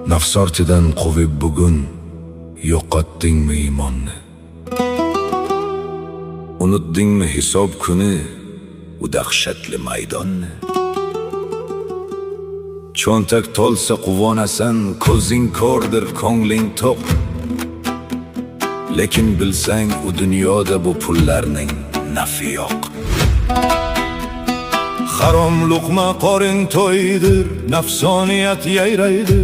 Nafs ortidan quvib bugun yo'qotdingmi iymonni? Unutdingmi hisob kuni u dahshatli maydonni? Cho'ntak to'lsa quvonasan, ko'zing ko'rdir, ko'ngling to'q. Lekin bilsang u dunyoda bu pullarning nafi yo'q. Harom luqma qorin to'ydir, nafsoniyat yayraydi.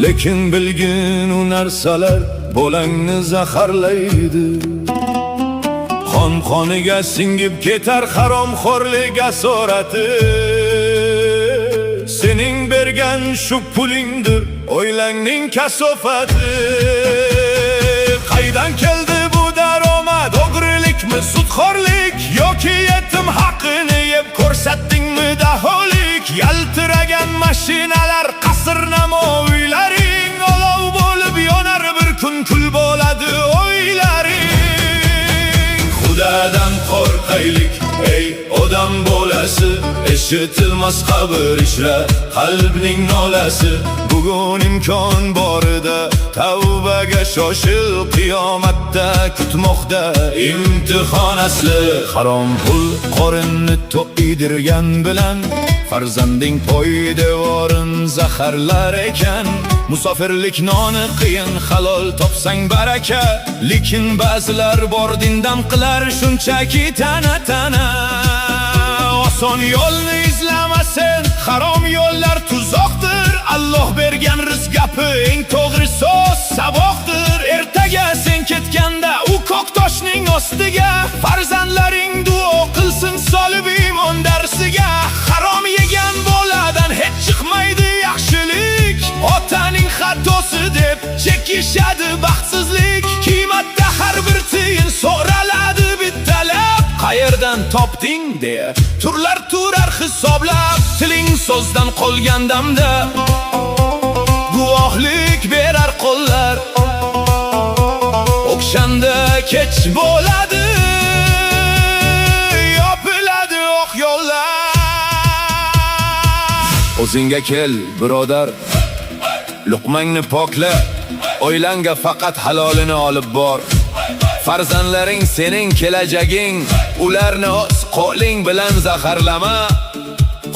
Lekin bilgin u narsalar bo'langni zaharlaydi. Qon-qoniga singib ketar haromxo'rlik asorati. Sening bergan shu pulingdir o'ylangning kasofati. Qaydan keldi bu daromad? O'g'rilikmi, sudxo'rlik yoki yetim haqqini yeb ko'rsatdingmi daholik? Yaltiragan mashinalar, qasrnamo uylaring olov bo'lib yonar, bir kun kul bo'ladi o'ylaring. Xudodan qo'rqaylik ey odam bolasi, eshitilmas qabr ishra qalbning nolasi. Bugun imkon borida tavbaga shoshil, qiyomatda kutmoqda imtihon asli. Harom pul qorinni to'ydirgan bilan farzanding poydevorin zaharlar ekan. Musofirlik noni qiyin, halol topsang baraka. Lekin ba'zilar bor dindan qilar shunchaki tana. Oson yo'lni izlamasin, harom yo'llar tuzoqdir. Alloh bergan rizq gapi eng to'g'ri so'z saboqdir. Ertaga sen ketganda u ko'k toshning ostiga farzandlaring duo qilsin solib iymon darsiga. Harom yegan boladan hech chiqmaydi yaxshilik. Otaning xatosi deb chekishadi baxtsizlik. Qiymatda har bir tiyin so'raladi bittalab. Qayerdan topding deya turlar turar hisoblab. Tiling so'zdan qolgan damda guvohlik berar qo'llar. O'kshanda kech bo'ladi, yopiladi oq yo'llar. O'zingga kel birodar, luqmangni pokla, oilangga faqat halolini olib bor. Farzandlaring sening kelajaging, ularni o'z qo'ling bilan zaharlama.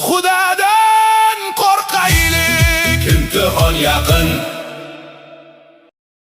Xudodan qo'rqaylik, imtihon yaqin.